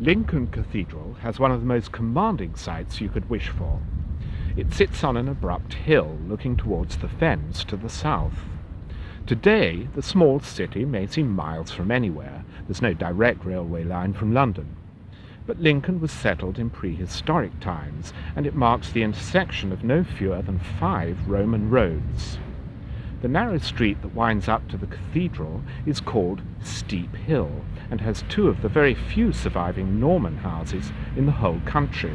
Lincoln Cathedral has one of the most commanding sights you could wish for. It sits on an abrupt hill looking towards the fens to the south. Today, the small city may seem miles from anywhere. There's no direct railway line from London. But Lincoln was settled in prehistoric times, and it marks the intersection of no fewer than 5 Roman roads. The narrow street that winds up to the cathedral is called Steep Hill, and has 2 of the very few surviving Norman houses in the whole country.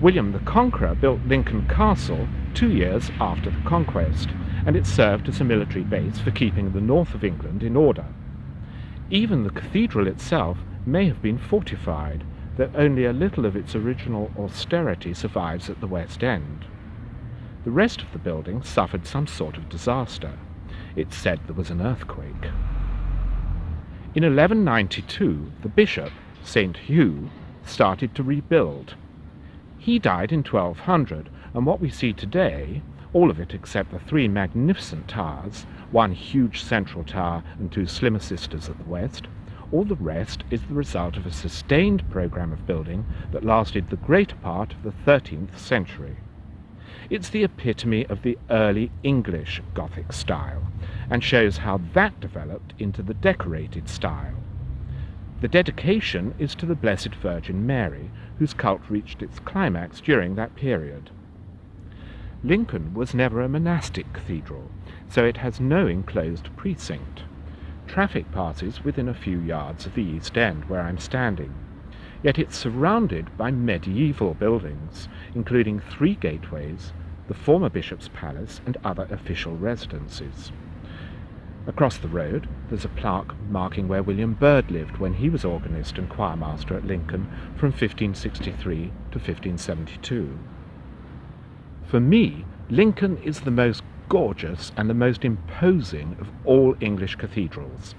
William the Conqueror built Lincoln Castle 2 years after the conquest, and it served as a military base for keeping the north of England in order. Even the cathedral itself may have been fortified, though only a little of its original austerity survives at the west end. The rest of the building suffered some sort of disaster. It's said there was an earthquake. In 1192, the bishop, St. Hugh, started to rebuild. He died in 1200, and what we see today, all of it except the 3 magnificent towers, 1 huge central tower and 2 slimmer sisters at the west, all the rest is the result of a sustained program of building that lasted the greater part of the 13th century. It's the epitome of the early English Gothic style, and shows how that developed into the decorated style. The dedication is to the Blessed Virgin Mary, whose cult reached its climax during that period. Lincoln was never a monastic cathedral, so it has no enclosed precinct. Traffic passes within a few yards of the east end where I'm standing, yet it's surrounded by medieval buildings, including 3 gateways, the former bishop's palace and other official residences. Across the road there's a plaque marking where William Byrd lived when he was organist and choirmaster at Lincoln from 1563 to 1572. For me, Lincoln is the most gorgeous and the most imposing of all English cathedrals.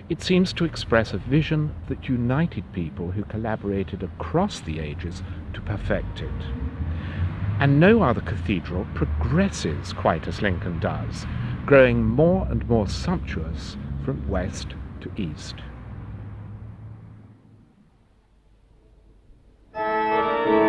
It seems to express a vision that united people who collaborated across the ages to perfect it. And no other cathedral progresses quite as Lincoln does, growing more and more sumptuous from west to east. Thank you.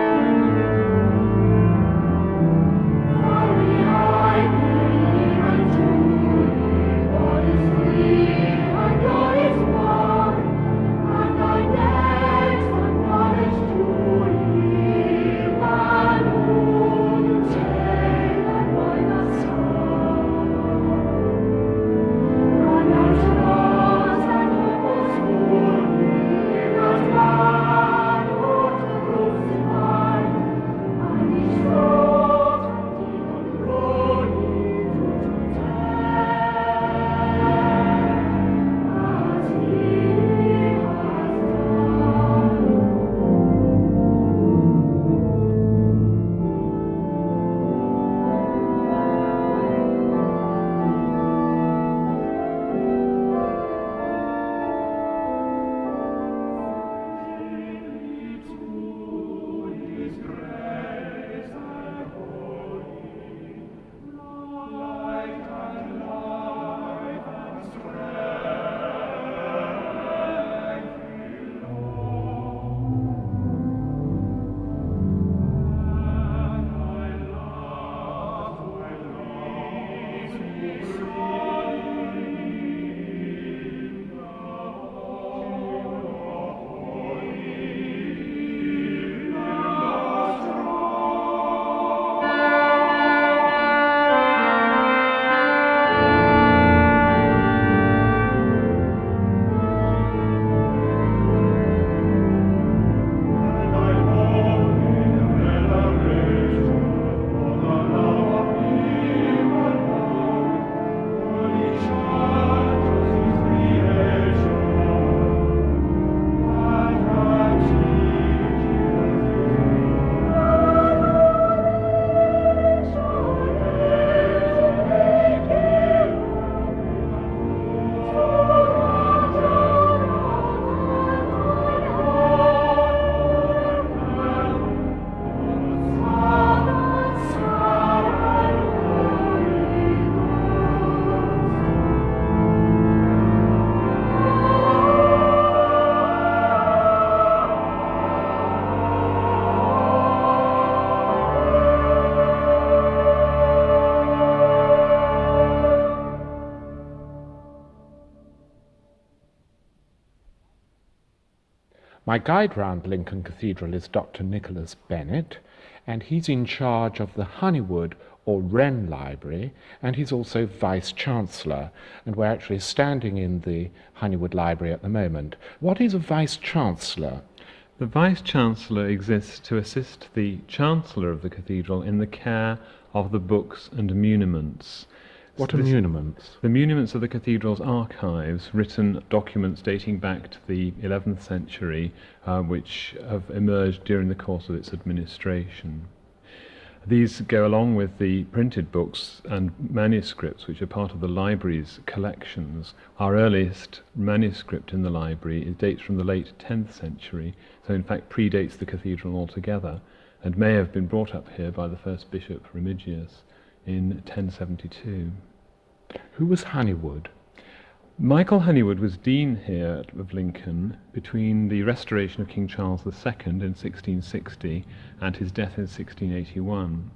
My guide round Lincoln Cathedral is Dr. Nicholas Bennett, and he's in charge of the Honeywood or Wren Library, and he's also Vice-Chancellor, and we're actually standing in the Honeywood Library at the moment. What is a Vice-Chancellor? The Vice-Chancellor exists to assist the Chancellor of the Cathedral in the care of the books and muniments. What are muniments? The muniments are the Cathedral's archives, written documents dating back to the 11th century, which have emerged during the course of its administration. These go along with the printed books and manuscripts, which are part of the library's collections. Our earliest manuscript in the library dates from the late 10th century, so in fact predates the cathedral altogether, and may have been brought up here by the first bishop, Remigius, in 1072. Who was Honeywood? Michael Honeywood was dean here of Lincoln between the restoration of King Charles II in 1660 and his death in 1681.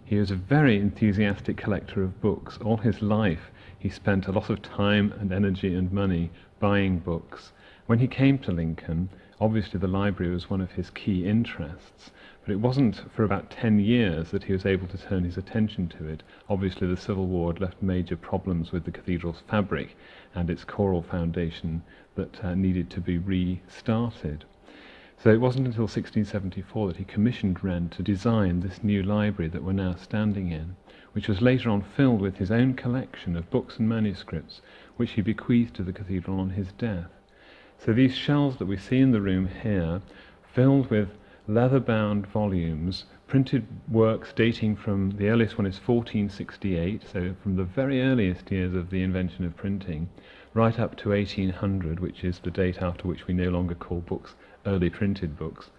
He was a very enthusiastic collector of books. All his life he spent a lot of time and energy and money buying books. When he came to Lincoln, obviously the library was one of his key interests, but it wasn't for about 10 years that he was able to turn his attention to it. Obviously the Civil War had left major problems with the cathedral's fabric and its choral foundation that needed to be restarted. So it wasn't until 1674 that he commissioned Wren to design this new library that we're now standing in, which was later on filled with his own collection of books and manuscripts, which he bequeathed to the cathedral on his death. So these shelves that we see in the room here, filled with leather-bound volumes, printed works dating from, the earliest one is 1468, so from the very earliest years of the invention of printing, right up to 1800, which is the date after which we no longer call books early printed books.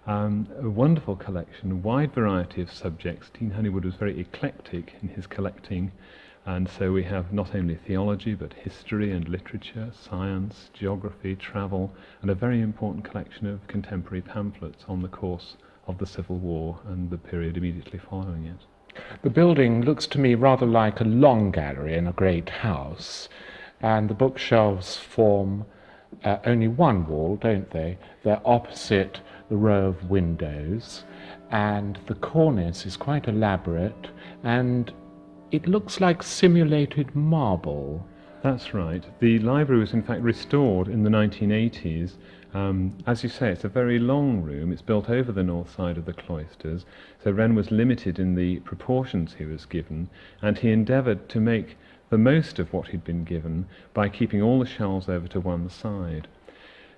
A wonderful collection, a wide variety of subjects. Dean Honeywood was very eclectic in his collecting, and so we have not only theology but history and literature, science, geography, travel, and a very important collection of contemporary pamphlets on the course of the Civil War and the period immediately following it. The building looks to me rather like a long gallery in a great house, and the bookshelves form only one wall, don't they? They're opposite the row of windows, and the cornice is quite elaborate, and it looks like simulated marble. That's right. The library was in fact restored in the 1980s. As you say, it's a very long room. It's built over the north side of the cloisters, so Wren was limited in the proportions he was given, and he endeavoured to make the most of what he'd been given by keeping all the shelves over to one side.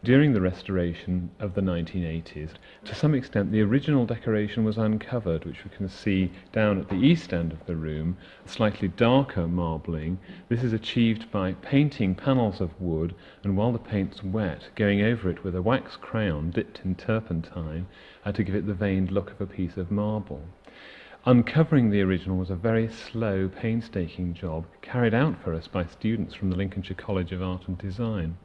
During the restoration of the 1980s, to some extent the original decoration was uncovered, which we can see down at the east end of the room, slightly darker marbling. This is achieved by painting panels of wood, and while the paint's wet, going over it with a wax crayon dipped in turpentine to give it the veined look of a piece of marble. Uncovering the original was a very slow, painstaking job carried out for us by students from the Lincolnshire College of Art and Design.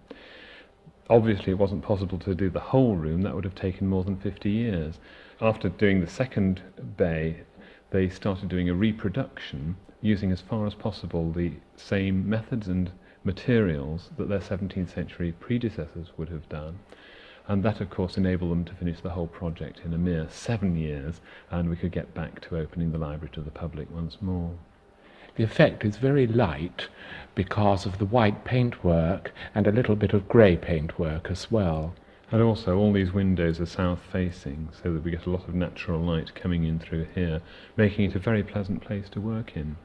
Obviously it wasn't possible to do the whole room, that would have taken more than 50 years. After doing the second bay, they started doing a reproduction using as far as possible the same methods and materials that their 17th century predecessors would have done. And that of course enabled them to finish the whole project in a mere 7 years, and we could get back to opening the library to the public once more. The effect is very light because of the white paintwork and a little bit of grey paintwork as well. And also all these windows are south facing, so that we get a lot of natural light coming in through here, making it a very pleasant place to work in.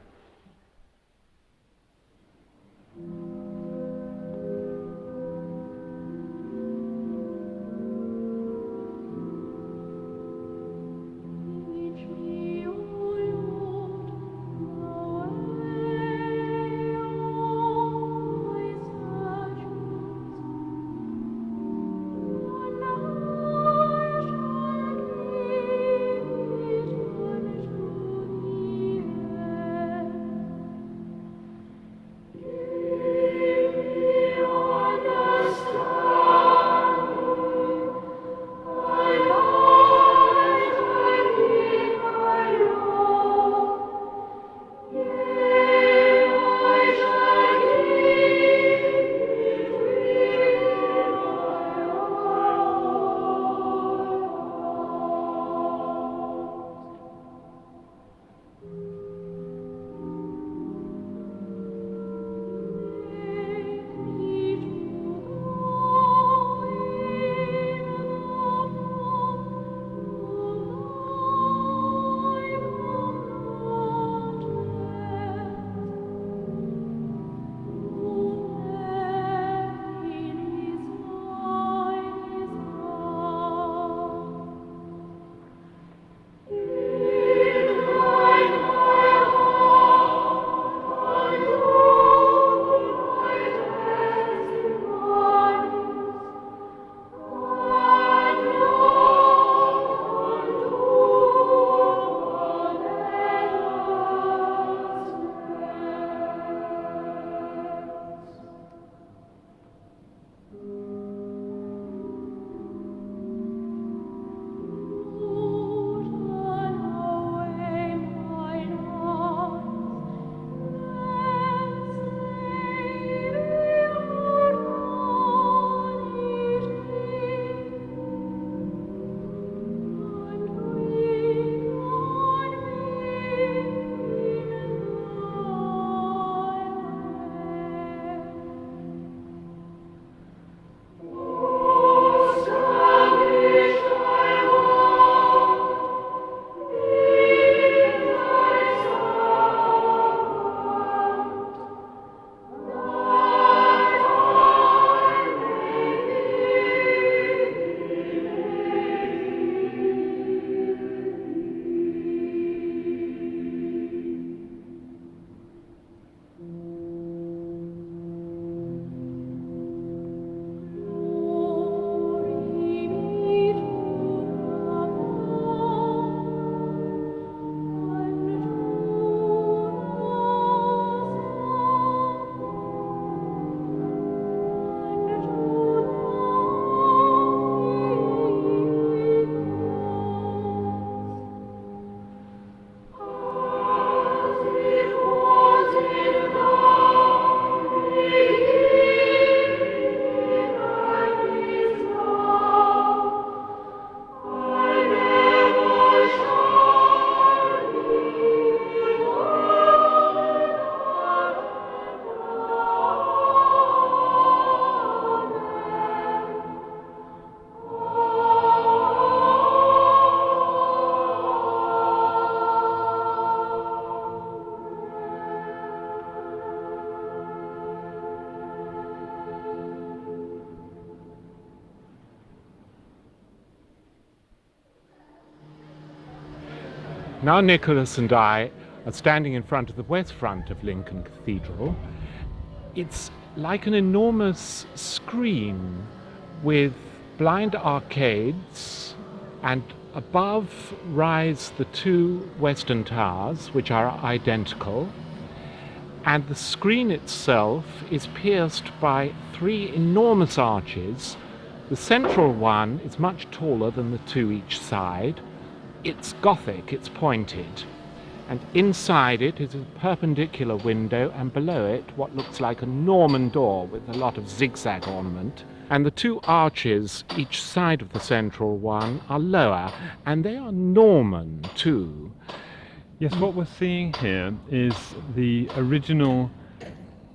Now Nicholas and I are standing in front of the west front of Lincoln Cathedral. It's like an enormous screen with blind arcades, and above rise the two western towers, which are identical, and the screen itself is pierced by three enormous arches. The central one is much taller than the two each side. It's Gothic, it's pointed, and inside it is a perpendicular window, and below it what looks like a Norman door with a lot of zigzag ornament. And the two arches each side of the central one are lower, and they are Norman too. Yes, what we're seeing here is the original,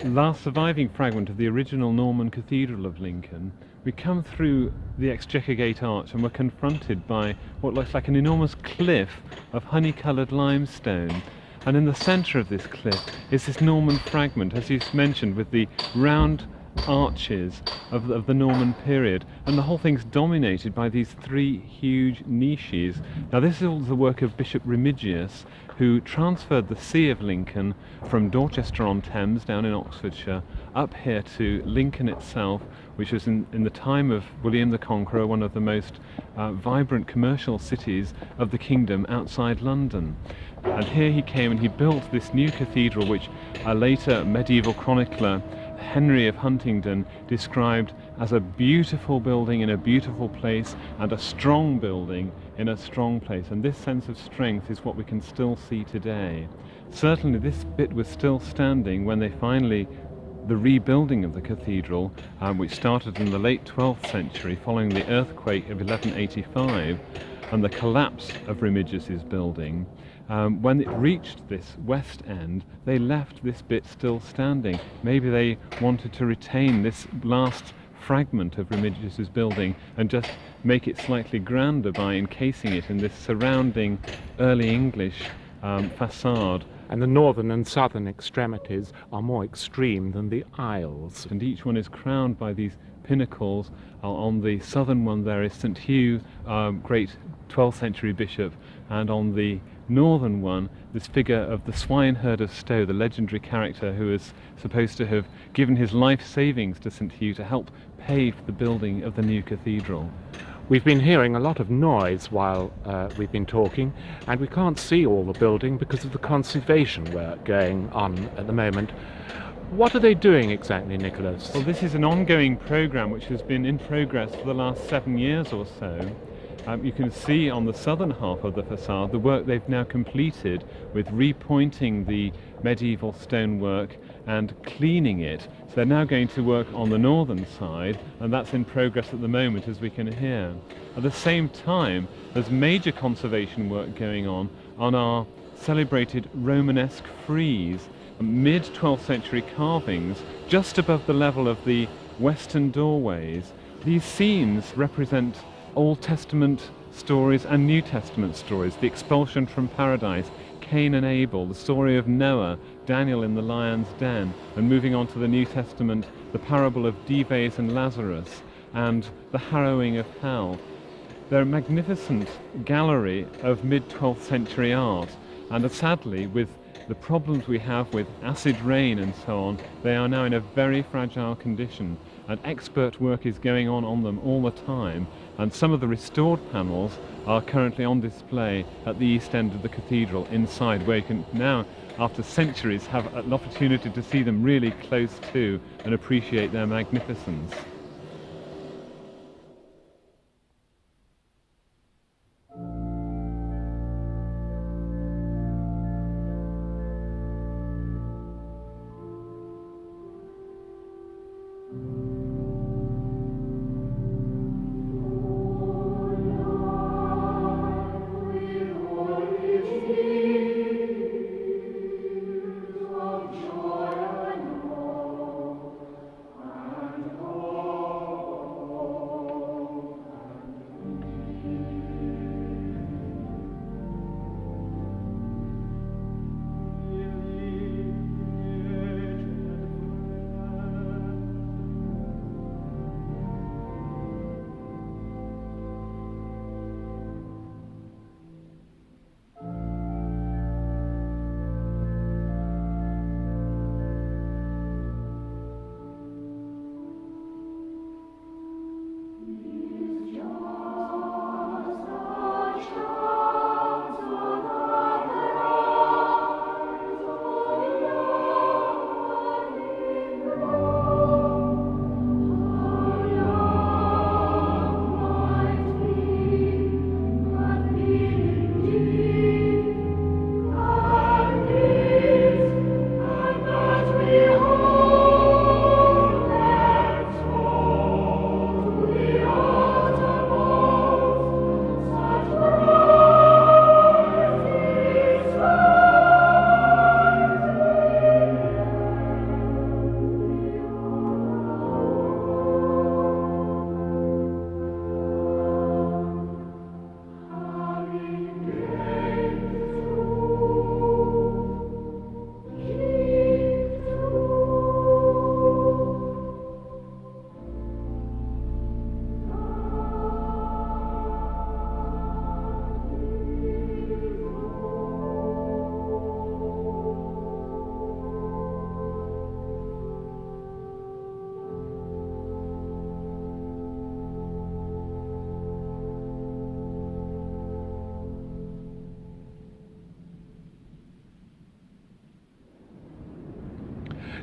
last surviving fragment of the original Norman Cathedral of Lincoln. We come through the Exchequer Gate arch and we're confronted by what looks like an enormous cliff of honey-coloured limestone. And in the centre of this cliff is this Norman fragment, as you mentioned, with the round arches of the Norman period, and the whole thing's dominated by these three huge niches. Now this is all the work of Bishop Remigius, who transferred the See of Lincoln from Dorchester-on-Thames down in Oxfordshire up here to Lincoln itself, which was in the time of William the Conqueror one of the most vibrant commercial cities of the kingdom outside London. And here he came and he built this new cathedral, which a later medieval chronicler, Henry of Huntingdon, described as a beautiful building in a beautiful place and a strong building in a strong place. And this sense of strength is what we can still see today. Certainly this bit was still standing when they finally, the rebuilding of the cathedral, which started in the late 12th century following the earthquake of 1185 and the collapse of Remigius's building. When it reached this west end, they left this bit still standing. Maybe they wanted to retain this last fragment of Remigius's building and just make it slightly grander by encasing it in this surrounding early English facade. And the northern and southern extremities are more extreme than the aisles. And each one is crowned by these pinnacles. On the southern one there is St. Hugh, great 12th century bishop, and on the northern one, this figure of the swineherd of Stow, the legendary character who is supposed to have given his life savings to St. Hugh to help pay for the building of the new cathedral. We've been hearing a lot of noise while we've been talking, and we can't see all the building because of the conservation work going on at the moment. What are they doing exactly, Nicholas? Well, this is an ongoing programme which has been in progress for the last 7 years or so. You can see on the southern half of the facade the work they've now completed with repointing the medieval stonework and cleaning it. So they're now going to work on the northern side, and that's in progress at the moment, as we can hear. At the same time, there's major conservation work going on our celebrated Romanesque frieze, mid-12th century carvings just above the level of the western doorways. These scenes represent Old Testament stories and New Testament stories, the expulsion from paradise, Cain and Abel, the story of Noah, Daniel in the lion's den, and moving on to the New Testament, the parable of Dives and Lazarus, and the harrowing of hell. They're a magnificent gallery of mid-12th century art, and sadly, with the problems we have with acid rain and so on, they are now in a very fragile condition, and expert work is going on them all the time, and some of the restored panels are currently on display at the east end of the cathedral inside, where you can now, after centuries, have an opportunity to see them really close to and appreciate their magnificence.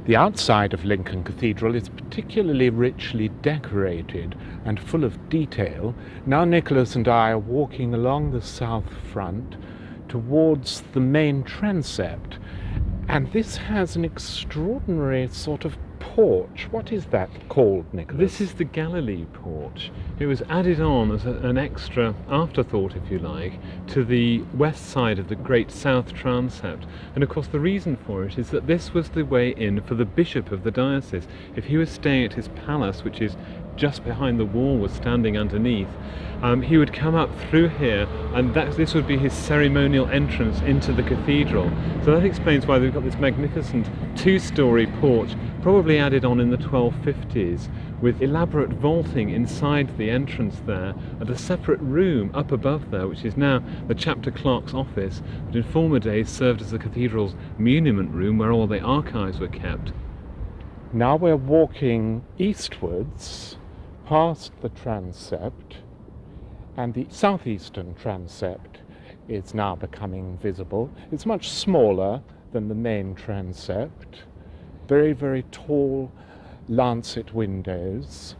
The outside of Lincoln Cathedral is particularly richly decorated and full of detail. Now Nicholas and I are walking along the south front towards the main transept, and this has an extraordinary sort of porch. What is that called, Nicholas? This is the Galilee porch. It was added on as an extra afterthought, if you like, to the west side of the great south transept. And of course the reason for it is that this was the way in for the bishop of the diocese. If he was staying at his palace, which is just behind the wall, was standing underneath, he would come up through here, and this would be his ceremonial entrance into the cathedral. So that explains why they've got this magnificent two-storey porch, probably added on in the 1250s, with elaborate vaulting inside the entrance there, and a separate room up above there, which is now the chapter clerk's office, but in former days served as the cathedral's muniment room, where all the archives were kept. Now we're walking eastwards past the transept, and the southeastern transept is now becoming visible. It's much smaller than the main transept. Very, very tall lancet windows.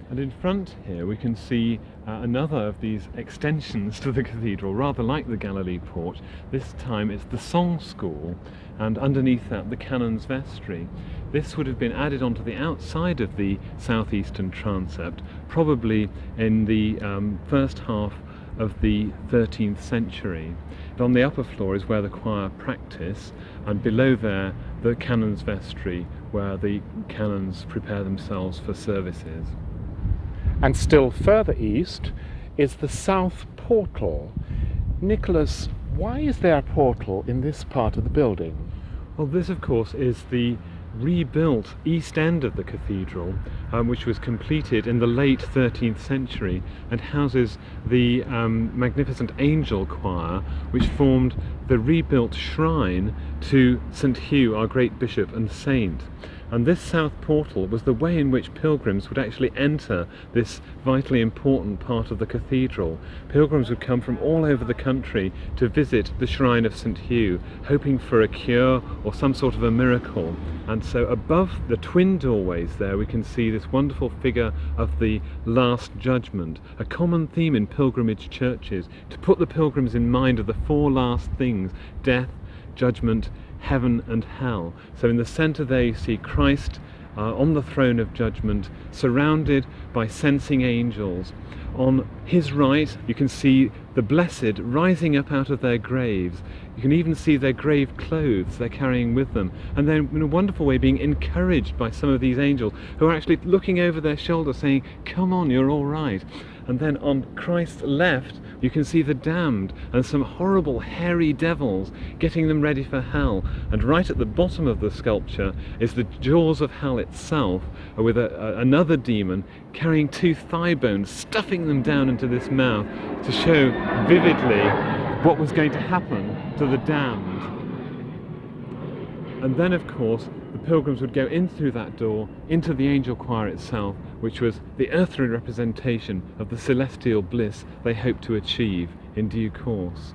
And in front here we can see another of these extensions to the cathedral, rather like the Galilee porch. This time it's the song school, and underneath that the canon's vestry. This would have been added onto the outside of the southeastern transept, probably in the first half of the 13th century. And on the upper floor is where the choir practice, and below there the canons' vestry, where the canons prepare themselves for services. And still further east is the south portal. Nicholas, why is there a portal in this part of the building? Well, this of course is the rebuilt east end of the cathedral, which was completed in the late 13th century and houses the magnificent angel choir, which formed the rebuilt shrine to St. Hugh, our great bishop and saint. And this south portal was the way in which pilgrims would actually enter this vitally important part of the cathedral. Pilgrims would come from all over the country to visit the shrine of St. Hugh, hoping for a cure or some sort of a miracle. And so above the twin doorways there we can see this wonderful figure of the Last Judgment, a common theme in pilgrimage churches, to put the pilgrims in mind of the four last things: death, judgment, heaven and hell. So in the centre there you see Christ on the throne of judgment, surrounded by sensing angels. On his right you can see the blessed rising up out of their graves. You can even see their grave clothes they're carrying with them, and then in a wonderful way being encouraged by some of these angels who are actually looking over their shoulder saying, "Come on, you're all right." And then on Christ's left you can see the damned and some horrible hairy devils getting them ready for hell. And right at the bottom of the sculpture is the jaws of hell itself, with another demon carrying two thigh bones, stuffing them down into this mouth to show vividly what was going to happen to the damned. And then of course the pilgrims would go in through that door into the angel choir itself, which was the earthly representation of the celestial bliss they hoped to achieve in due course.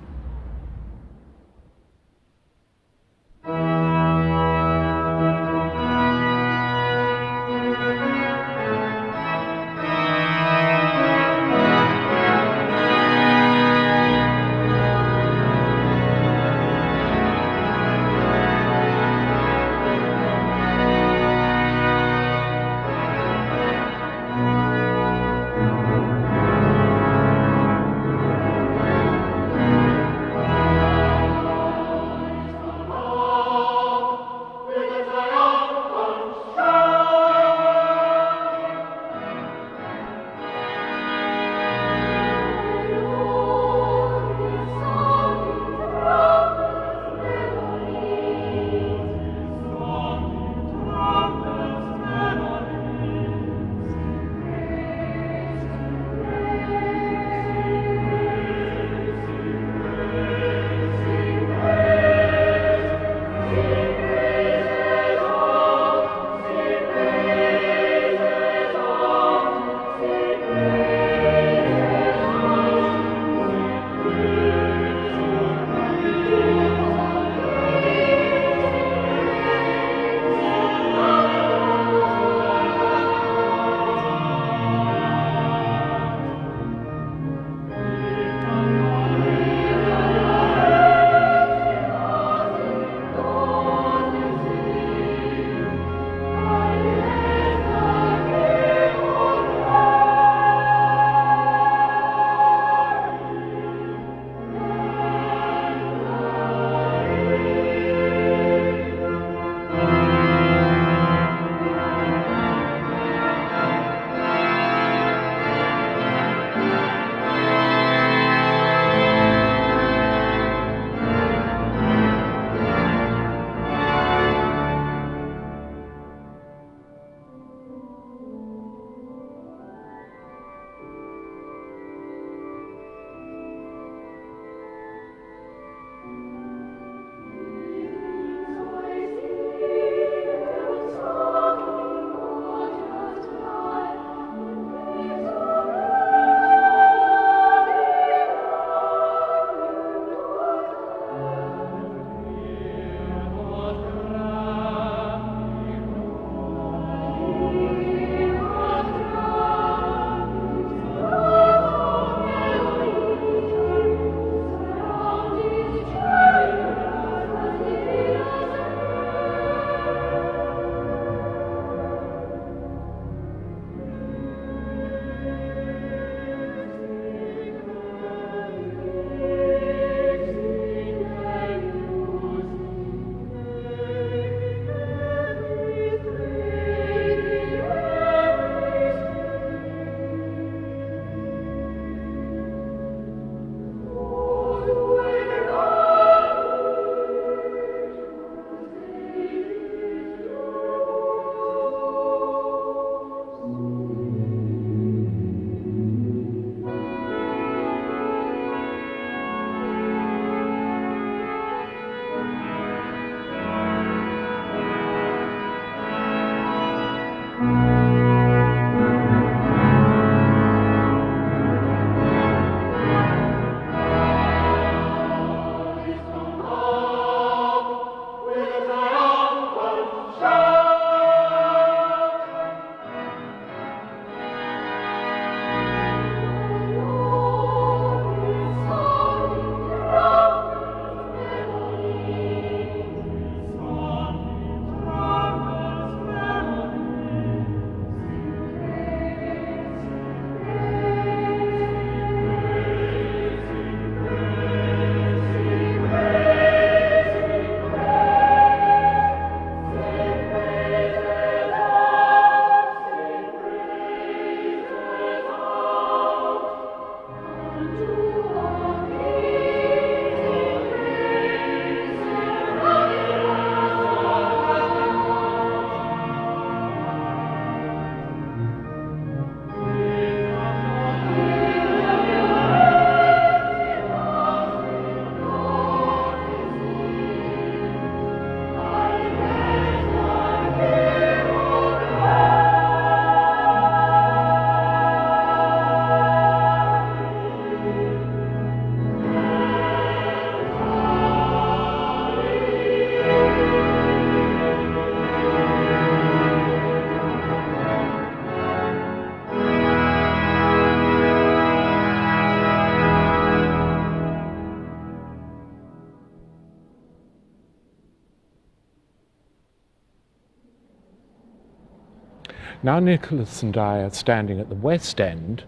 Now Nicholas and I are standing at the west end,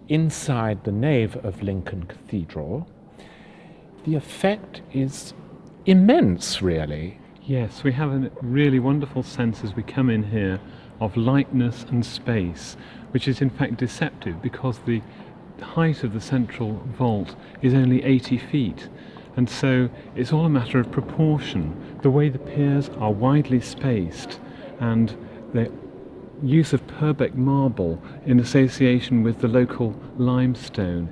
inside the nave of Lincoln Cathedral. The effect is immense, really. Yes, we have a really wonderful sense as we come in here of lightness and space, which is in fact deceptive because the height of the central vault is only 80 feet. And so it's all a matter of proportion. The way the piers are widely spaced and the use of Purbeck marble in association with the local limestone.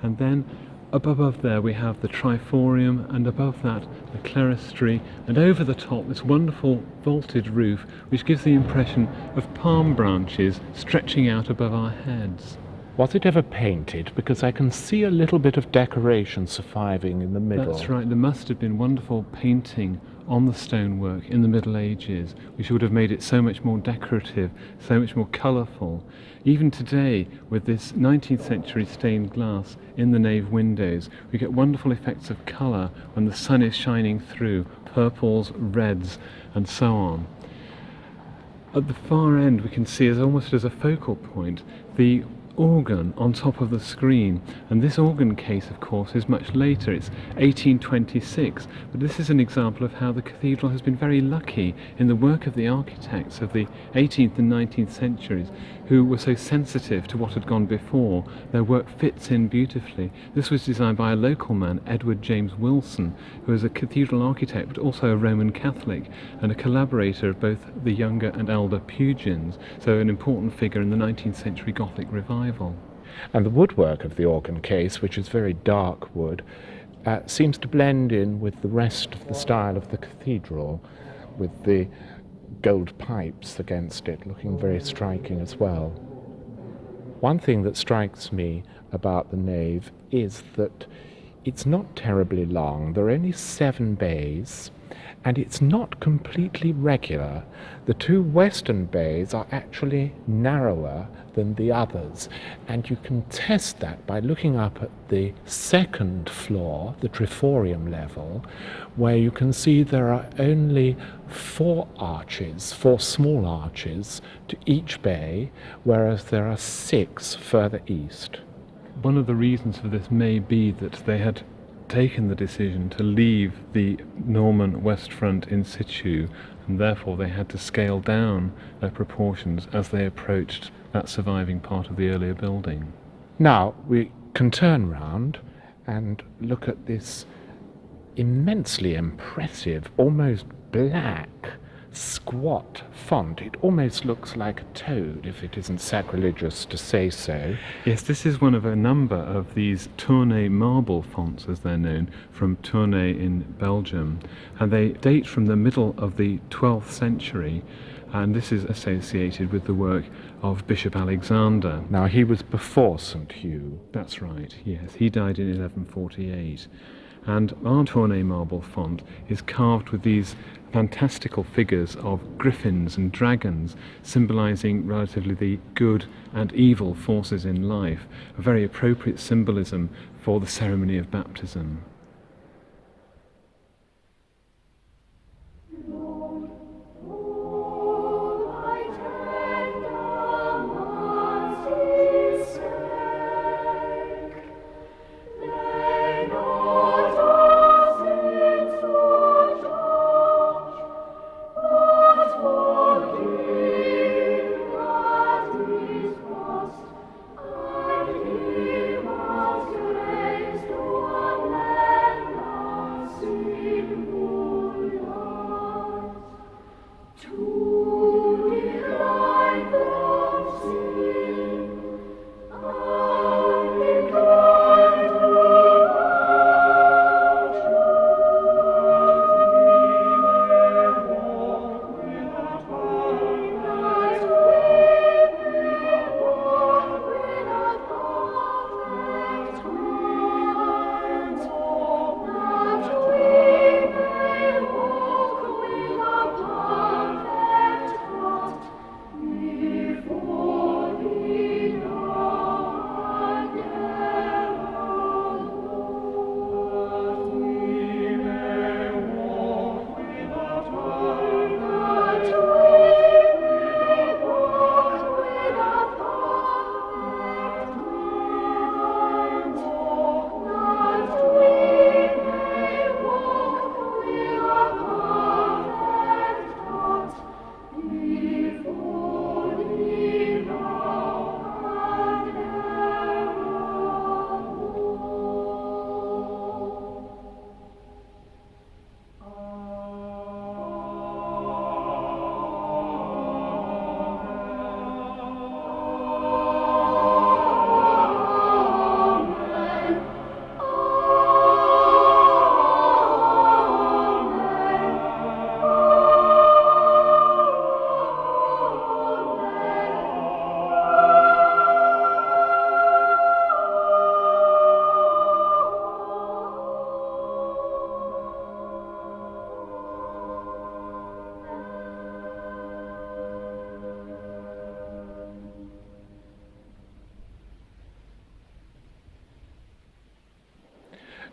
And then above there we have the triforium, and above that the clerestory, and over the top this wonderful vaulted roof which gives the impression of palm branches stretching out above our heads. Was it ever painted? Because I can see a little bit of decoration surviving in the middle. That's right, there must have been wonderful painting on the stonework in the Middle Ages, which would have made it so much more decorative, so much more colourful. Even today, with this 19th century stained glass in the nave windows, we get wonderful effects of colour when the sun is shining through, purples, reds, and so on. At the far end we can see, as almost as a focal point, the organ on top of the screen, and this organ case of course is much later, it's 1826, but this is an example of how the cathedral has been very lucky in the work of the architects of the 18th and 19th centuries who were so sensitive to what had gone before. Their work fits in beautifully. This was designed by a local man, Edward James Wilson, who was a cathedral architect but also a Roman Catholic and a collaborator of both the younger and elder Pugins, so an important figure in the 19th century Gothic revival. And the woodwork of the organ case, which is very dark wood, seems to blend in with the rest of the style of the cathedral, with the gold pipes against it, looking very striking as well. One thing that strikes me about the nave is that it's not terribly long. There are only 7 bays, and it's not completely regular. The 2 western bays are actually narrower than the others, and you can test that by looking up at the 2nd floor, the triforium level, where you can see there are only 4 arches, 4 small arches to each bay, whereas there are 6 further east. One of the reasons for this may be that they had taken the decision to leave the Norman west front in situ, and therefore they had to scale down their proportions as they approached that surviving part of the earlier building. Now we can turn round and look at this immensely impressive, almost black, squat font. It almost looks like a toad, if it isn't sacrilegious to say so. Yes, this is one of a number of these Tournai marble fonts, as they're known, from Tournai in Belgium, and they date from the middle of the 12th century, and this is associated with the work of Bishop Alexander. Now he was before St. Hugh. That's right, yes, he died in 1148. And our Tournai marble font is carved with these fantastical figures of griffins and dragons, symbolising relatively the good and evil forces in life, a very appropriate symbolism for the ceremony of baptism.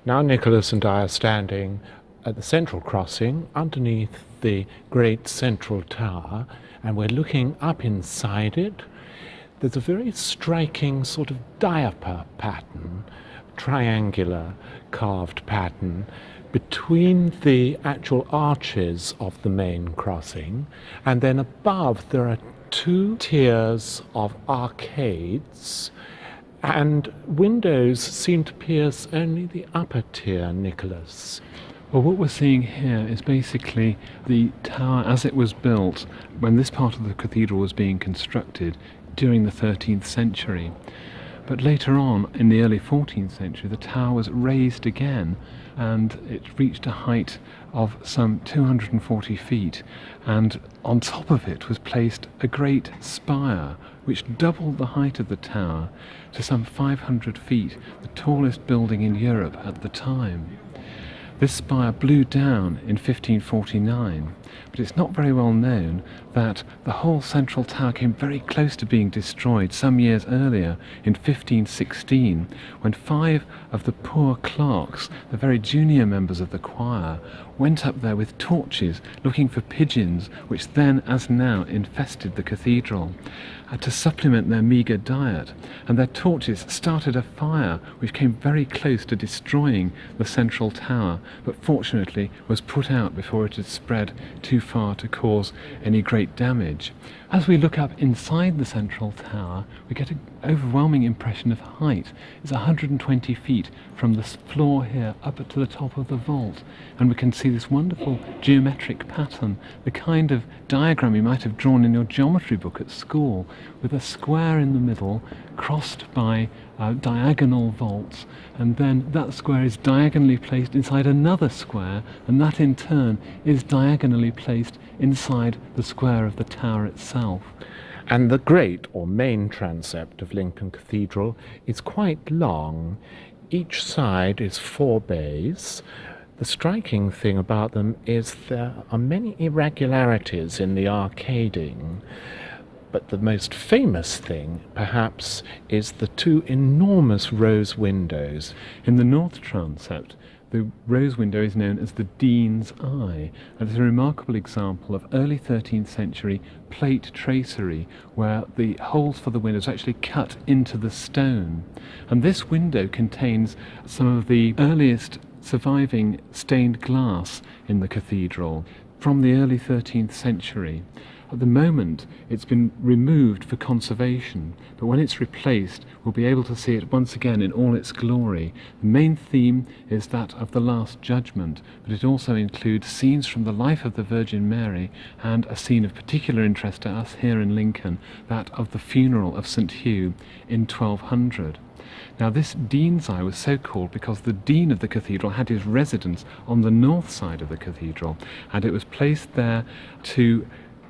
Now Nicholas and I are standing at the central crossing underneath the great central tower, and we're looking up inside it. There's a very striking sort of diaper pattern, triangular carved pattern, between the actual arches of the main crossing, and then above there are two tiers of arcades, and windows seem to pierce only the upper tier, Nicholas. Well, what we're seeing here is basically the tower as it was built when this part of the cathedral was being constructed during the 13th century. But later on, in the early 14th century, the tower was raised again, and it reached a height of some 240 feet, and on top of it was placed a great spire which doubled the height of the tower to some 500 feet, the tallest building in Europe at the time. This spire blew down in 1549, but it's not very well known that the whole central tower came very close to being destroyed some years earlier in 1516, when 5 of the poor clerks, the very junior members of the choir, went up there with torches looking for pigeons, which then, as now, infested the cathedral, to supplement their meagre diet, and their torches started a fire which came very close to destroying the central tower, but fortunately was put out before it had spread too far to cause any great damage. As we look up inside the central tower, we get an overwhelming impression of height. It's 120 feet from the floor here up to the top of the vault, and we can see this wonderful geometric pattern, the kind of diagram you might have drawn in your geometry book at school, with a square in the middle crossed by diagonal vaults, and then that square is diagonally placed inside another square, and that in turn is diagonally placed inside the square of the tower itself. And the great or main transept of Lincoln Cathedral is quite long. Each side is 4 bays. The striking thing about them is there are many irregularities in the arcading. But the most famous thing, perhaps, is the 2 enormous rose windows. In the north transept, the rose window is known as the Dean's Eye, and it's a remarkable example of early 13th century plate tracery, where the holes for the windows are actually cut into the stone. And this window contains some of the earliest surviving stained glass in the cathedral from the early 13th century. At the moment, it's been removed for conservation, but when it's replaced, we'll be able to see it once again in all its glory. The main theme is that of the Last Judgment, but it also includes scenes from the life of the Virgin Mary and a scene of particular interest to us here in Lincoln, that of the funeral of St. Hugh in 1200. Now, this Dean's Eye was so called because the dean of the cathedral had his residence on the north side of the cathedral, and it was placed there to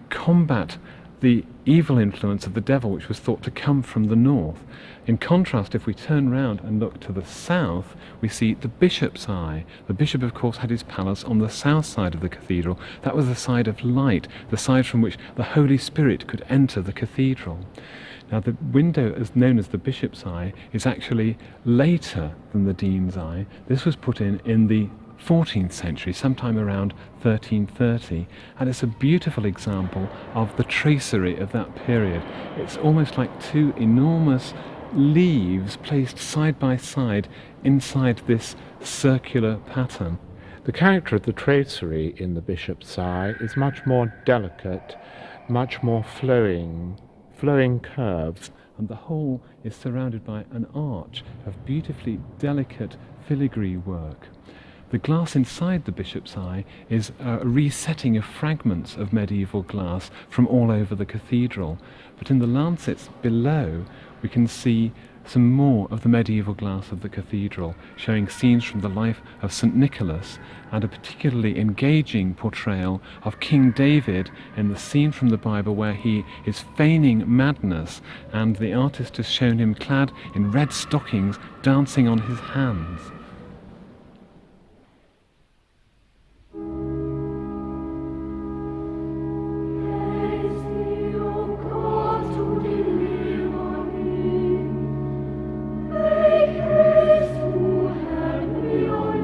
combat the evil influence of the devil, which was thought to come from the north. In contrast, if we turn round and look to the south, we see the bishop's eye. The bishop, of course, had his palace on the south side of the cathedral. That was the side of light, the side from which the Holy Spirit could enter the cathedral. Now, the window, as known as the bishop's eye, is actually later than the dean's eye. This was put in the 14th century, sometime around 1330, and it's a beautiful example of the tracery of that period. It's almost like 2 enormous leaves placed side by side inside this circular pattern. The character of the tracery in the bishop's eye is much more delicate, much more flowing curves, and the whole is surrounded by an arch of beautifully delicate filigree work. The glass inside the bishop's eye is a resetting of fragments of medieval glass from all over the cathedral, but in the lancets below we can see some more of the medieval glass of the cathedral, showing scenes from the life of St. Nicholas, and a particularly engaging portrayal of King David in the scene from the Bible where he is feigning madness, and the artist has shown him clad in red stockings dancing on his hands. Praise who had me on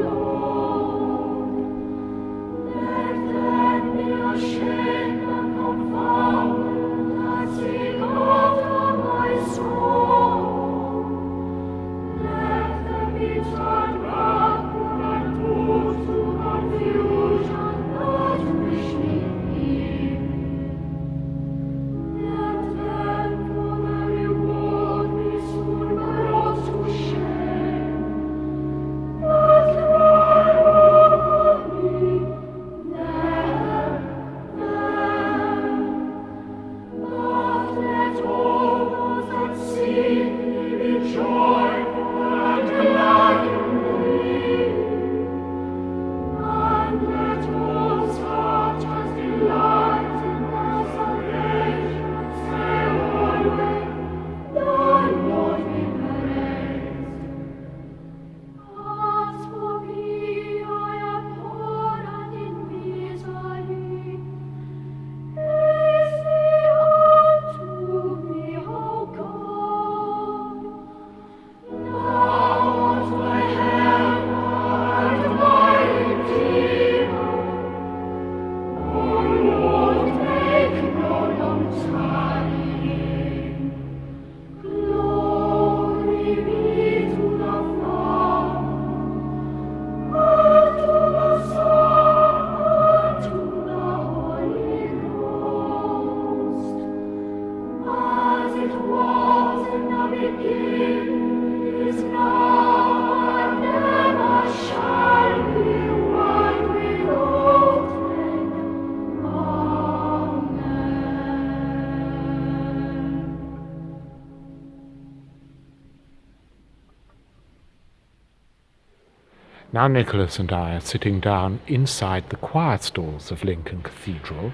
Now Nicholas and I are sitting down inside the choir stalls of Lincoln Cathedral.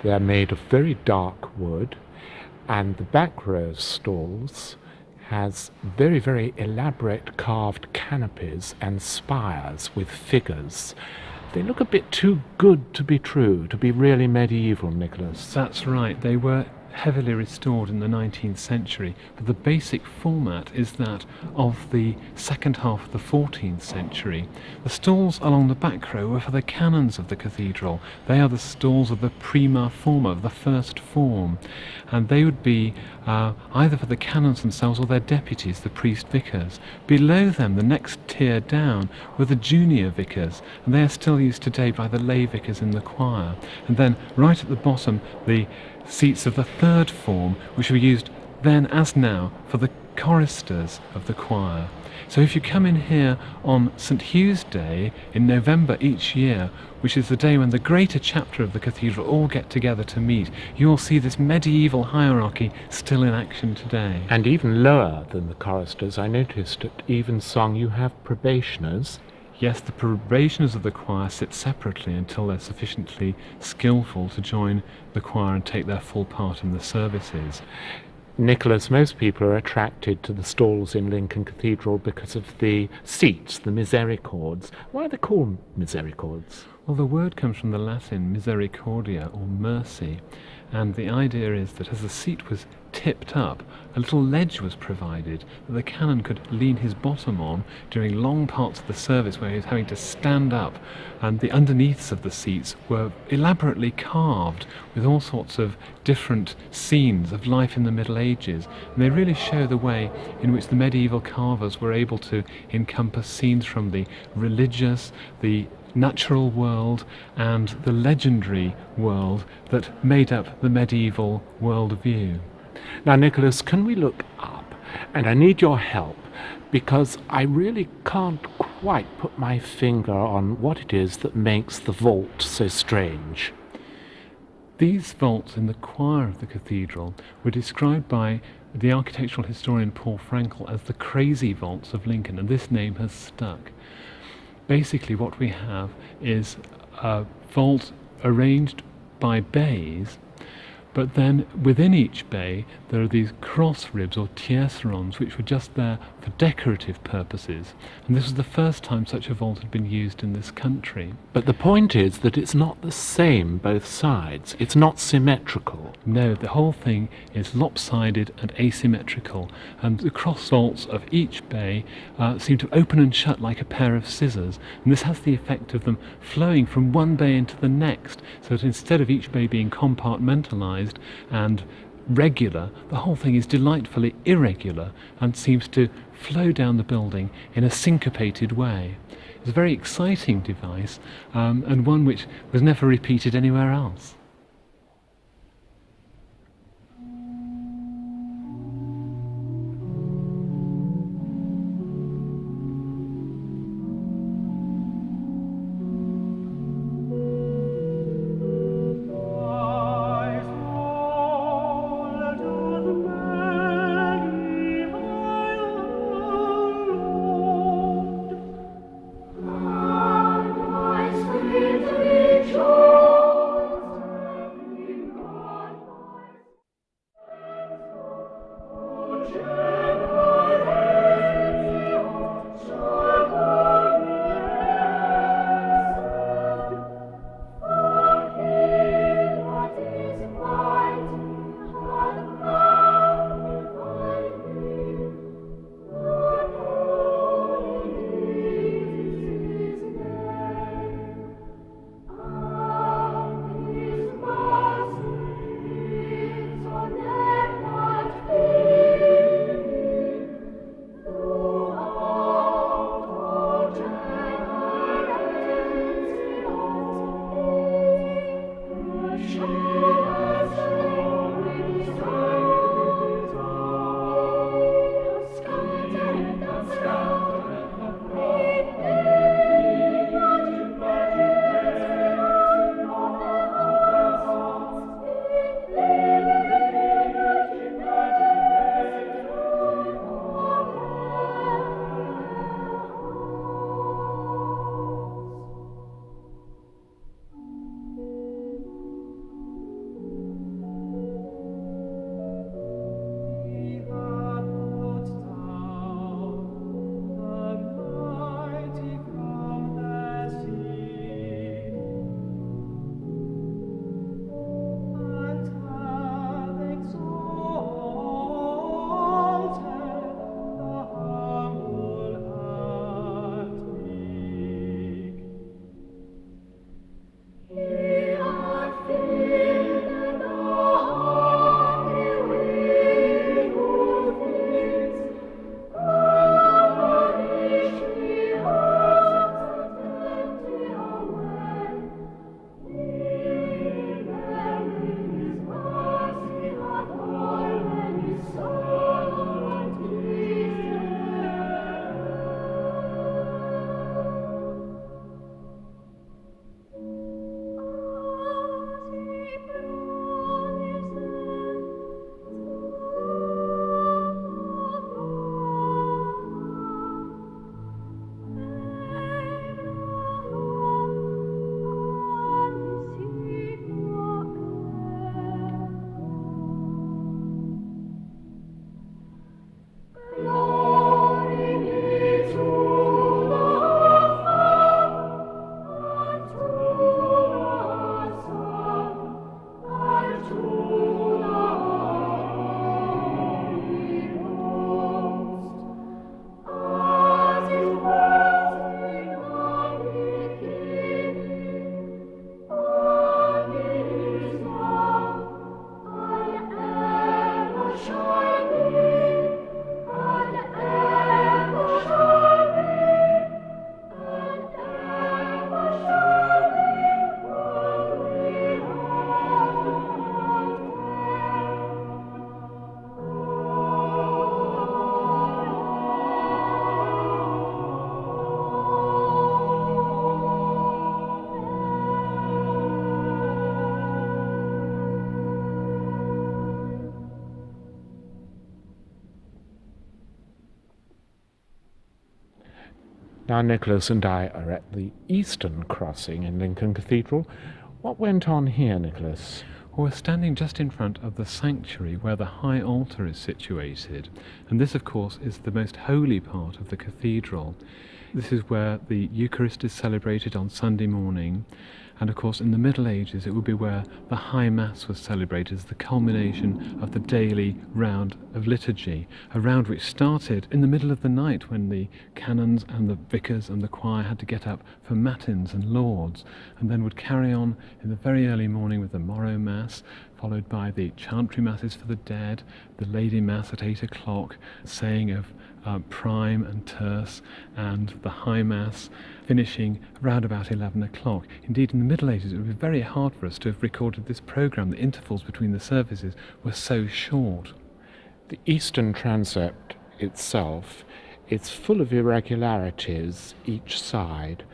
They're made of very dark wood, and the back row of stalls has very, very elaborate carved canopies and spires with figures. They look a bit too good to be true, to be really medieval, Nicholas. That's right, they were heavily restored in the 19th century, but the basic format is that of the second half of the 14th century. The stalls along the back row were for the canons of the cathedral. They are the stalls of the prima forma, of the first form, and they would be either for the canons themselves or their deputies, the priest vicars. Below them, the next tier down, were the junior vicars, and they are still used today by the lay vicars in the choir. And then right at the bottom, the seats of the third form, which were used then as now for the choristers of the choir. So if you come in here on St. Hugh's Day in November each year, which is the day when the greater chapter of the cathedral all get together to meet, you'll see this medieval hierarchy still in action today. And even lower than the choristers, I noticed at evensong you have probationers. Yes, the probationers of the choir sit separately until they're sufficiently skillful to join the choir and take their full part in the services. Nicholas, most people are attracted to the stalls in Lincoln Cathedral because of the seats, the misericords. Why are they called misericords? Well, the word comes from the Latin misericordia, or mercy, and the idea is that as the seat was tipped up, a little ledge was provided that the canon could lean his bottom on during long parts of the service where he was having to stand up, and the underneaths of the seats were elaborately carved with all sorts of different scenes of life in the Middle Ages, and they really show the way in which the medieval carvers were able to encompass scenes from the religious, the natural world and the legendary world that made up the medieval worldview. Now, Nicholas, can we look up? And I need your help, because I really can't quite put my finger on what it is that makes the vault so strange. These vaults in the choir of the cathedral were described by the architectural historian Paul Frankel as the crazy vaults of Lincoln, and this name has stuck. Basically what we have is a vault arranged by bays, but then within each bay there are these cross ribs or tiercerons which were just there for decorative purposes, and this was the first time such a vault had been used in this country. But the point is that it's not the same both sides. It's not symmetrical. No, the whole thing is lopsided and asymmetrical, and the cross vaults of each bay seem to open and shut like a pair of scissors, and this has the effect of them flowing from one bay into the next, so that instead of each bay being compartmentalized and regular, the whole thing is delightfully irregular and seems to flow down the building in a syncopated way. It's a very exciting device, and one which was never repeated anywhere else. Now Nicholas and I are at the eastern crossing in Lincoln Cathedral. What went on here, Nicholas? We're standing just in front of the sanctuary where the high altar is situated, and this of course is the most holy part of the cathedral. This is where the Eucharist is celebrated on Sunday morning, and of course in the Middle Ages it would be where the High Mass was celebrated as the culmination of the daily round of liturgy, a round which started in the middle of the night when the canons and the vicars and the choir had to get up for matins and lauds, and then would carry on in the very early morning with the morrow Mass, followed by the chantry masses for the dead, the Lady Mass at 8 o'clock, saying of prime and terce, and the High Mass finishing around about 11 o'clock. Indeed, in the Middle Ages it would be very hard for us to have recorded this programme. The intervals between the services were so short. The eastern transept itself is full of irregularities each side,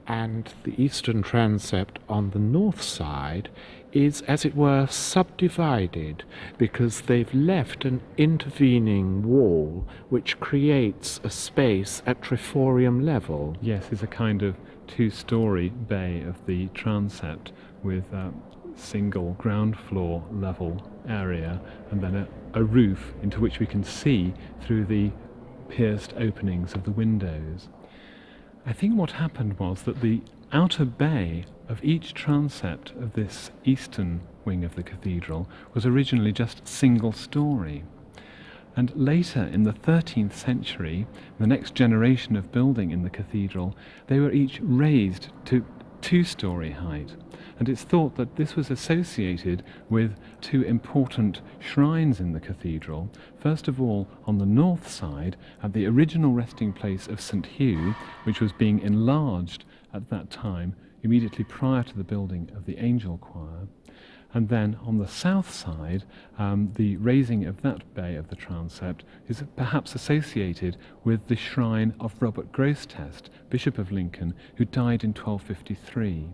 and the eastern transept on the north side is, as it were, subdivided, because they've left an intervening wall which creates a space at triforium level. Yes, it's a kind of two-storey bay of the transept with a single ground floor level area and then a roof into which we can see through the pierced openings of the windows. I think what happened was that the outer bay of each transept of this eastern wing of the cathedral was originally just single-storey. And later, in the 13th century, the next generation of building in the cathedral, they were each raised to two-storey height. And it's thought that this was associated with two important shrines in the cathedral. First of all, on the north side, at the original resting place of St. Hugh, which was being enlarged at that time, immediately prior to the building of the angel choir. And then on the south side, the raising of that bay of the transept is perhaps associated with the shrine of Robert Grosseteste, Bishop of Lincoln, who died in 1253.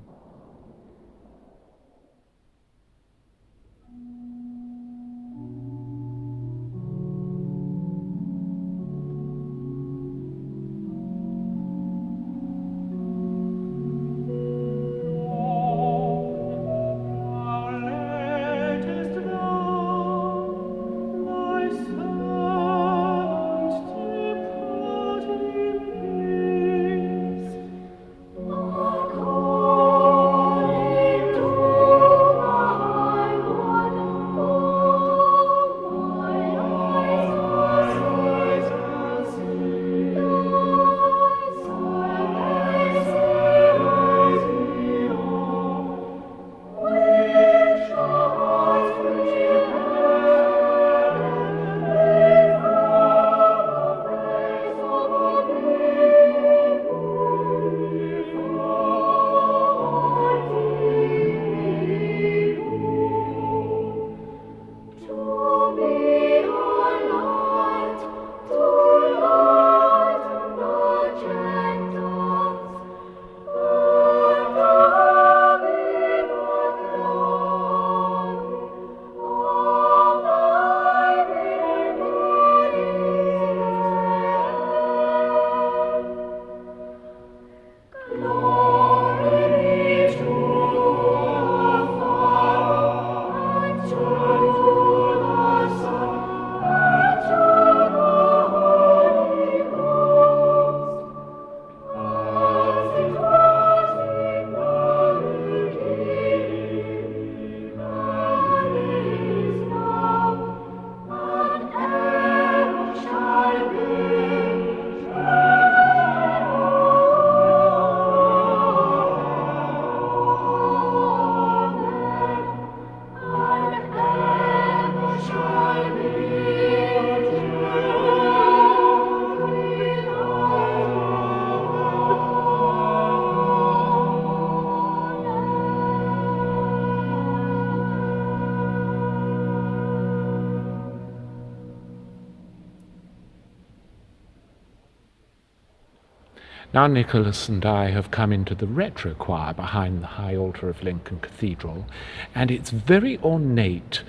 Now Nicholas and I have come into the retro choir behind the high altar of Lincoln Cathedral, and it's very ornate.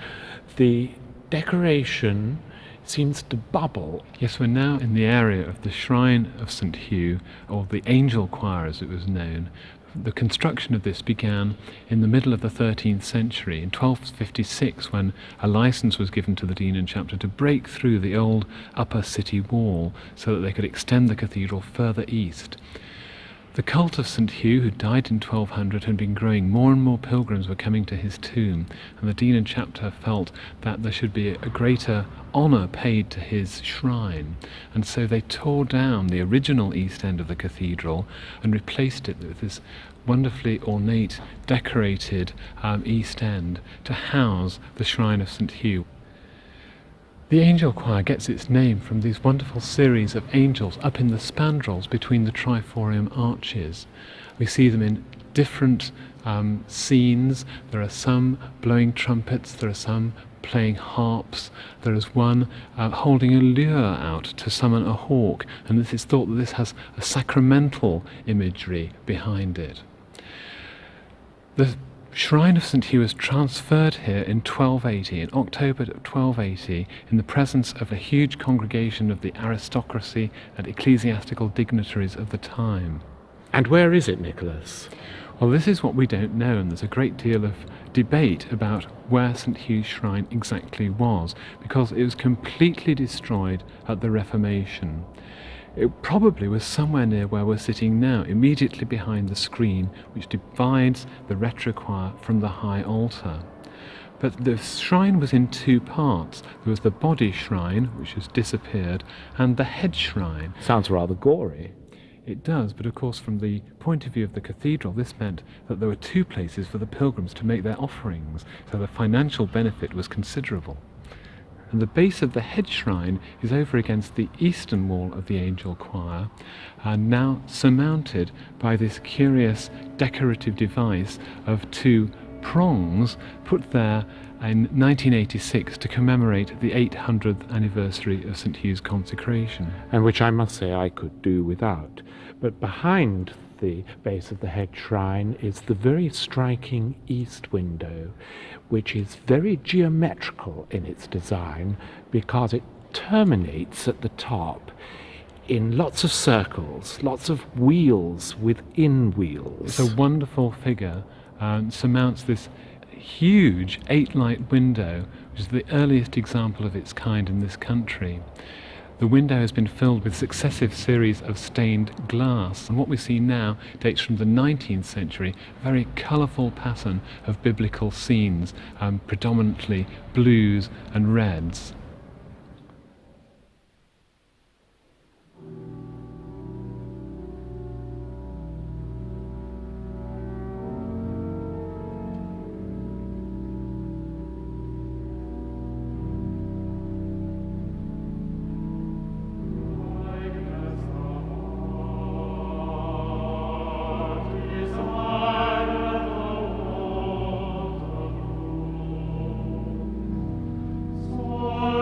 The decoration seems to bubble. Yes, we're now in the area of the Shrine of St. Hugh, or the Angel Choir as it was known. The construction of this began in the middle of the 13th century, in 1256, when a license was given to the dean and chapter to break through the old upper city wall so that they could extend the cathedral further east. The cult of St. Hugh, who died in 1200, had been growing. More and more pilgrims were coming to his tomb, and the dean and chapter felt that there should be a greater honour paid to his shrine, and so they tore down the original east end of the cathedral and replaced it with this wonderfully ornate, decorated east end to house the Shrine of St. Hugh. The angel choir gets its name from these wonderful series of angels up in the spandrels between the triforium arches. We see them in different scenes. There are some blowing trumpets, there are some playing harps, there is one holding a lure out to summon a hawk, and this is thought that this has a sacramental imagery behind it. The Shrine of St. Hugh was transferred here in 1280, in October of 1280, in the presence of a huge congregation of the aristocracy and ecclesiastical dignitaries of the time. And where is it, Nicholas? Well, this is what we don't know, and there's a great deal of debate about where St. Hugh's shrine exactly was, because it was completely destroyed at the Reformation. It probably was somewhere near where we're sitting now, immediately behind the screen which divides the retrochoir from the high altar. But the shrine was in two parts. There was the body shrine, which has disappeared, and the head shrine. Sounds rather gory. It does, but of course from the point of view of the cathedral, this meant that there were two places for the pilgrims to make their offerings, so the financial benefit was considerable. And the base of the head shrine is over against the eastern wall of the angel choir, and now surmounted by this curious decorative device of two prongs put there in 1986 to commemorate the 800th anniversary of St. Hugh's consecration. And which I must say I could do without. But behind the base of the head shrine is the very striking east window, which is very geometrical in its design because it terminates at the top in lots of circles, lots of wheels within wheels. It's a wonderful figure, surmounts this huge 8-light window, which is the earliest example of its kind in this country. The window has been filled with successive series of stained glass, and what we see now dates from the 19th century, a very colourful pattern of biblical scenes, predominantly blues and reds. Oh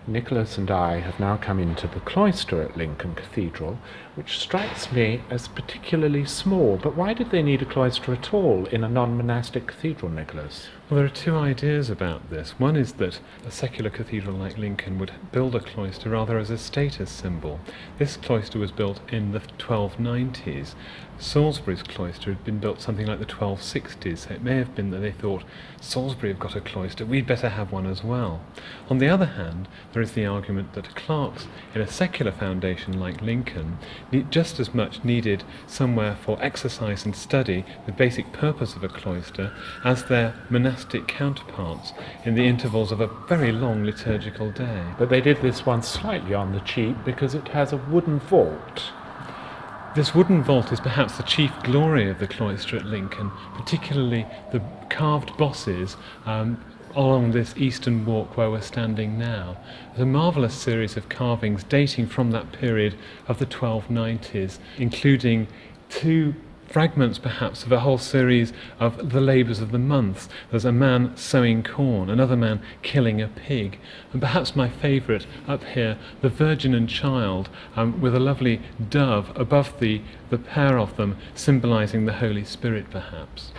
Nicholas and I have now come into the cloister at Lincoln Cathedral, which strikes me as particularly small. But why did they need a cloister at all in a non-monastic cathedral, Nicholas? Well, there are two ideas about this. One is that a secular cathedral like Lincoln would build a cloister rather as a status symbol. This cloister was built in the 1290s. Salisbury's cloister had been built something like the 1260s, so it may have been that they thought, Salisbury have got a cloister, we'd better have one as well. On the other hand, there is the argument that clerks in a secular foundation like Lincoln just as much needed somewhere for exercise and study, the basic purpose of a cloister, as their monastic counterparts in the intervals of a very long liturgical day. But they did this one slightly on the cheap because it has a wooden vault. This wooden vault is perhaps the chief glory of the cloister at Lincoln, particularly the carved bosses along this eastern walk where we're standing now. There's a marvellous series of carvings dating from that period of the 1290s, including two fragments perhaps of a whole series of the labours of the months. There's a man sowing corn, another man killing a pig, and perhaps my favourite up here, the Virgin and Child, with a lovely dove above the pair of them, symbolising the Holy Spirit perhaps.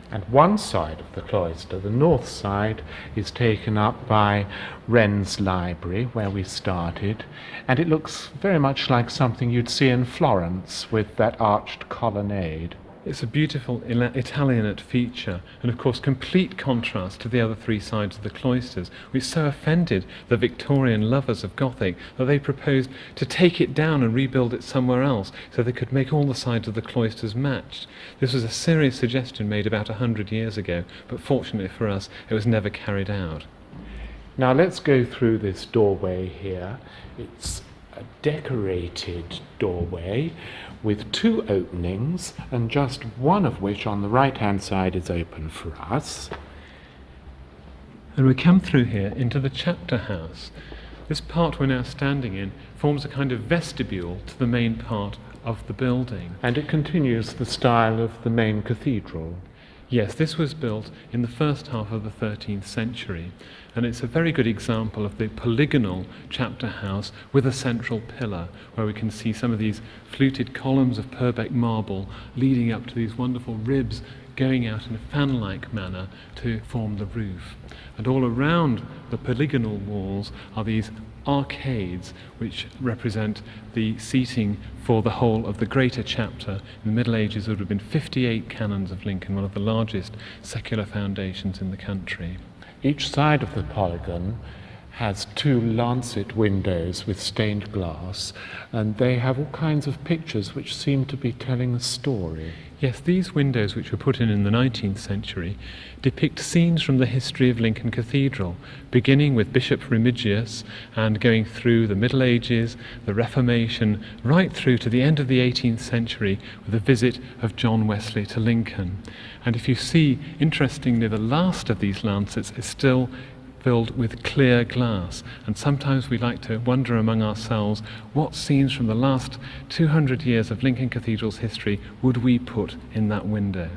And one side of the cloister, the north side, is taken up by Wren's Library, where we started, and it looks very much like something you'd see in Florence with that arched colonnade. It's a beautiful Italianate feature, and of course complete contrast to the other three sides of the cloisters, which so offended the Victorian lovers of Gothic that they proposed to take it down and rebuild it somewhere else so they could make all the sides of the cloisters matched. This was a serious suggestion made about 100 years ago, but fortunately for us it was never carried out. Now let's go through this doorway here. It's a decorated doorway with two openings, and just one of which on the right-hand side is open for us. And we come through here into the chapter house. This part we're now standing in forms a kind of vestibule to the main part of the building. And it continues the style of the main cathedral. Yes, this was built in the first half of the 13th century, and it's a very good example of the polygonal chapter house with a central pillar, where we can see some of these fluted columns of Purbeck marble leading up to these wonderful ribs going out in a fan-like manner to form the roof. And all around the polygonal walls are these arcades which represent the seating for the whole of the greater chapter. In the Middle Ages there would have been 58 canons of Lincoln, one of the largest secular foundations in the country. Each side of the polygon has two lancet windows with stained glass, and they have all kinds of pictures which seem to be telling a story. Yes, these windows, which were put in the 19th century, depict scenes from the history of Lincoln Cathedral, beginning with Bishop Remigius and going through the Middle Ages, the Reformation, right through to the end of the 18th century with the visit of John Wesley to Lincoln. And if you see, interestingly, the last of these lancets is still filled with clear glass, and sometimes we like to wonder among ourselves what scenes from the last 200 years of Lincoln Cathedral's history would we put in that window.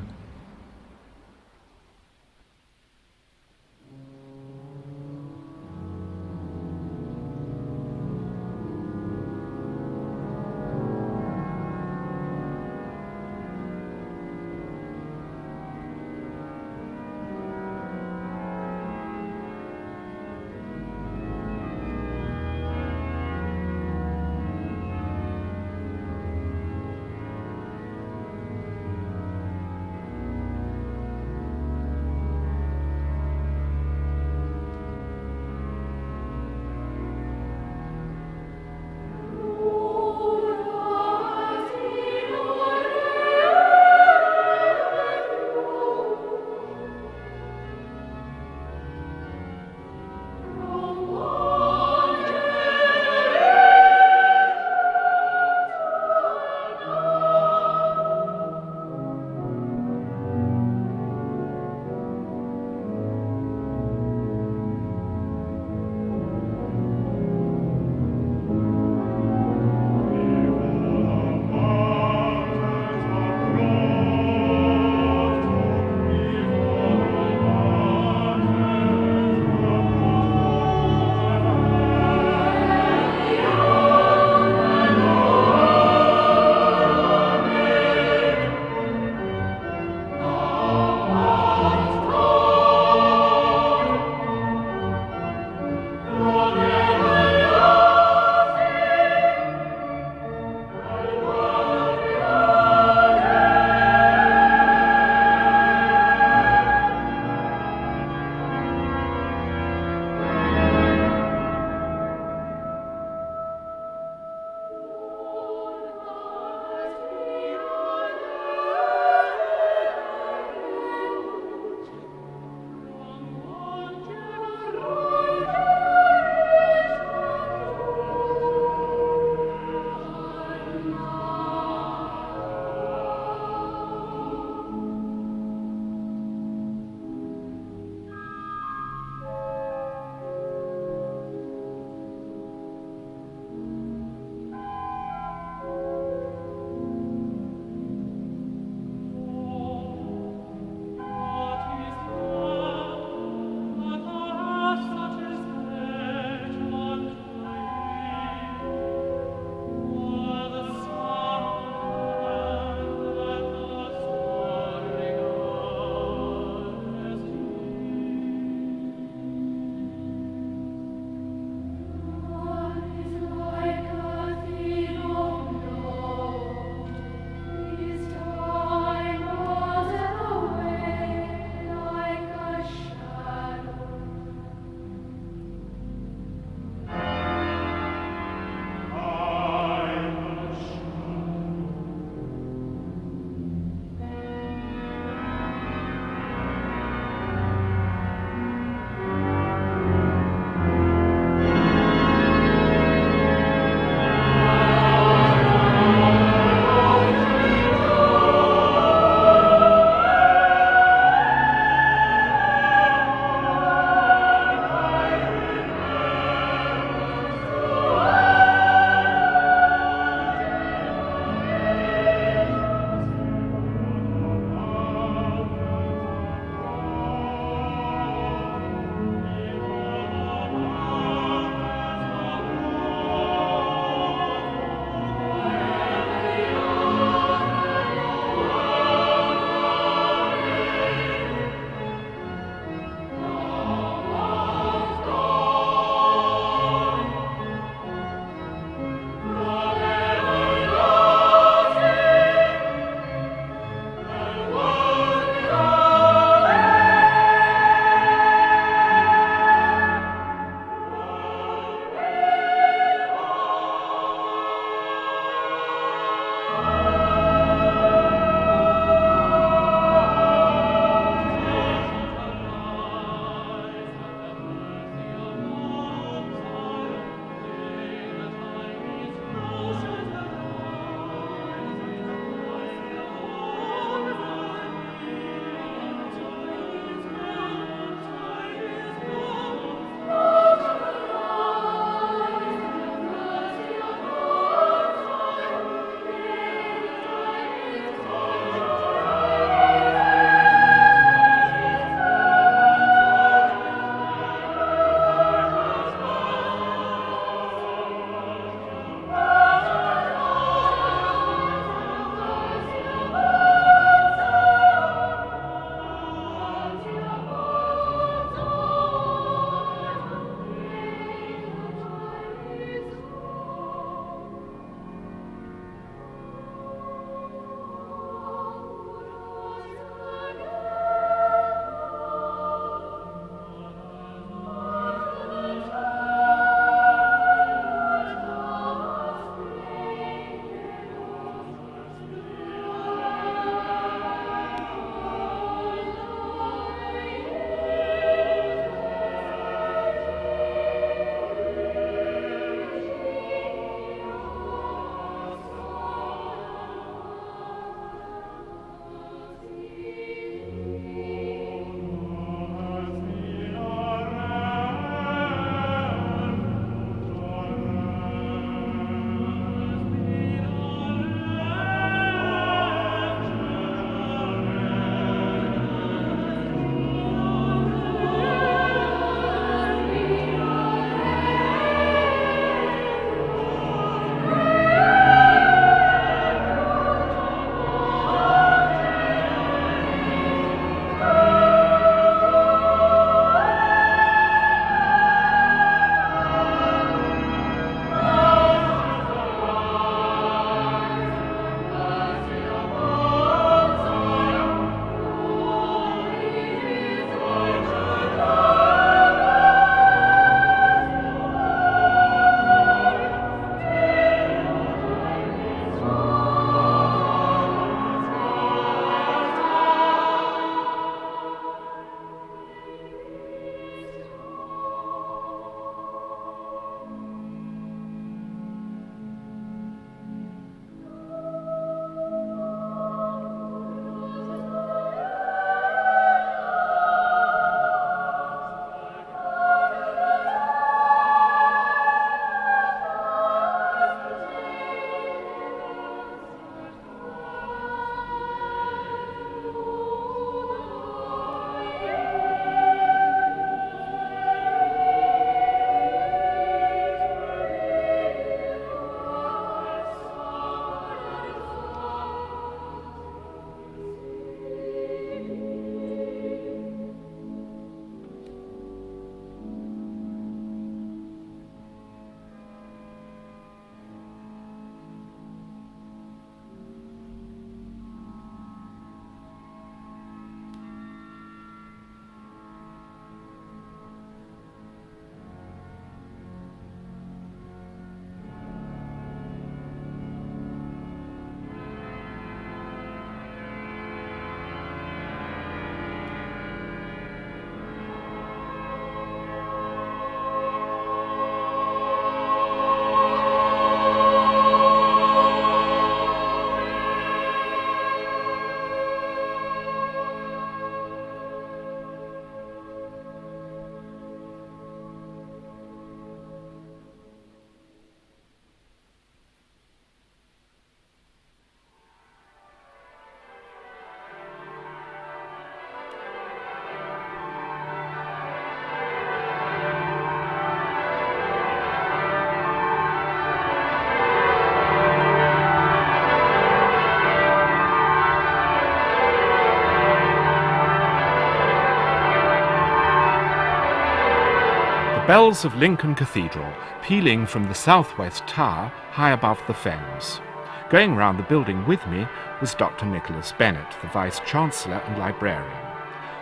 bells of Lincoln Cathedral pealing from the southwest tower high above the fens. Going round the building with me was Dr. Nicholas Bennett, the Vice-Chancellor and Librarian.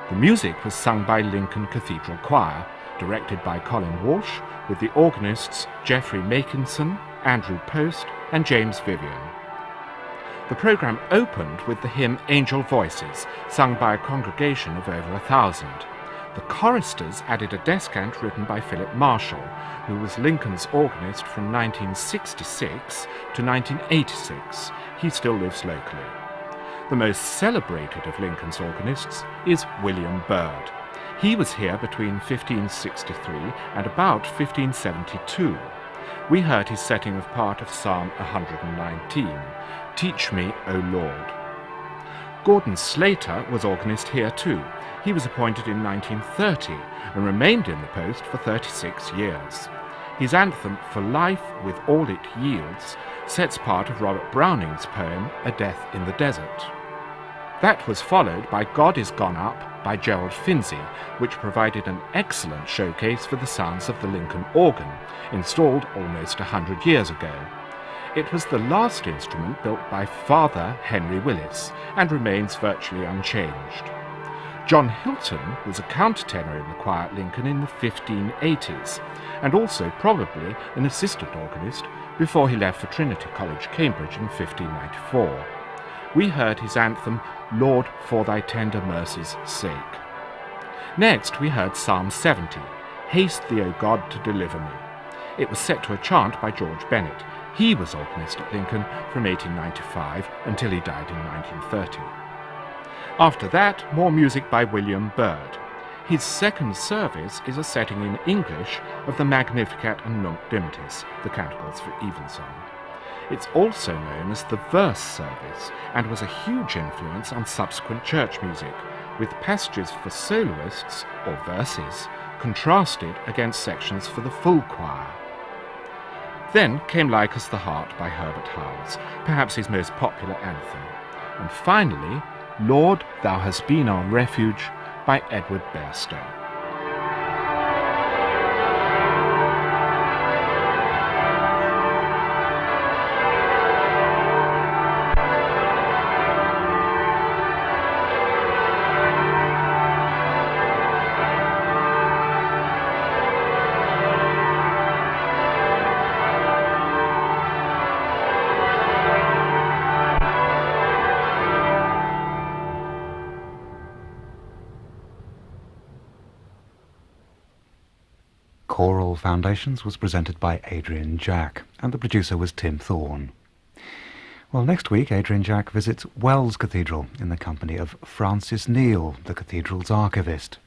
The music was sung by Lincoln Cathedral Choir, directed by Colin Walsh, with the organists Jeffrey Makinson, Andrew Post and James Vivian. The programme opened with the hymn Angel Voices, sung by a congregation of over 1,000. The choristers added a descant written by Philip Marshall, who was Lincoln's organist from 1966 to 1986. He still lives locally. The most celebrated of Lincoln's organists is William Byrd. He was here between 1563 and about 1572. We heard his setting of part of Psalm 119, Teach Me, O Lord. Gordon Slater was organist here too. He was appointed in 1930 and remained in the post for 36 years. His anthem, For Life with All It Yields, sets part of Robert Browning's poem, A Death in the Desert. That was followed by God Is Gone Up by Gerald Finzi, which provided an excellent showcase for the sounds of the Lincoln organ, installed almost 100 years ago. It was the last instrument built by Father Henry Willis and remains virtually unchanged. John Hilton was a countertenor in the choir at Lincoln in the 1580s, and also probably an assistant organist before he left for Trinity College, Cambridge in 1594. We heard his anthem, Lord, for thy tender mercies' sake. Next we heard Psalm 70, Haste thee, O God, to deliver me. It was set to a chant by George Bennett. He was organist at Lincoln from 1895 until he died in 1930. After that, more music by William Byrd. His second service is a setting in English of the Magnificat and Nunc Dimittis, the canticles for evensong. It's also known as the verse service and was a huge influence on subsequent church music, with passages for soloists, or verses, contrasted against sections for the full choir. Then came Like As the Hart by Herbert Howells, perhaps his most popular anthem. And finally, Lord, Thou Hast Been Our Refuge by Edward Bairstow. Choral Foundations was presented by Adrian Jack, and the producer was Tim Thorne. Well, next week Adrian Jack visits Wells Cathedral in the company of Francis Neal, the cathedral's archivist.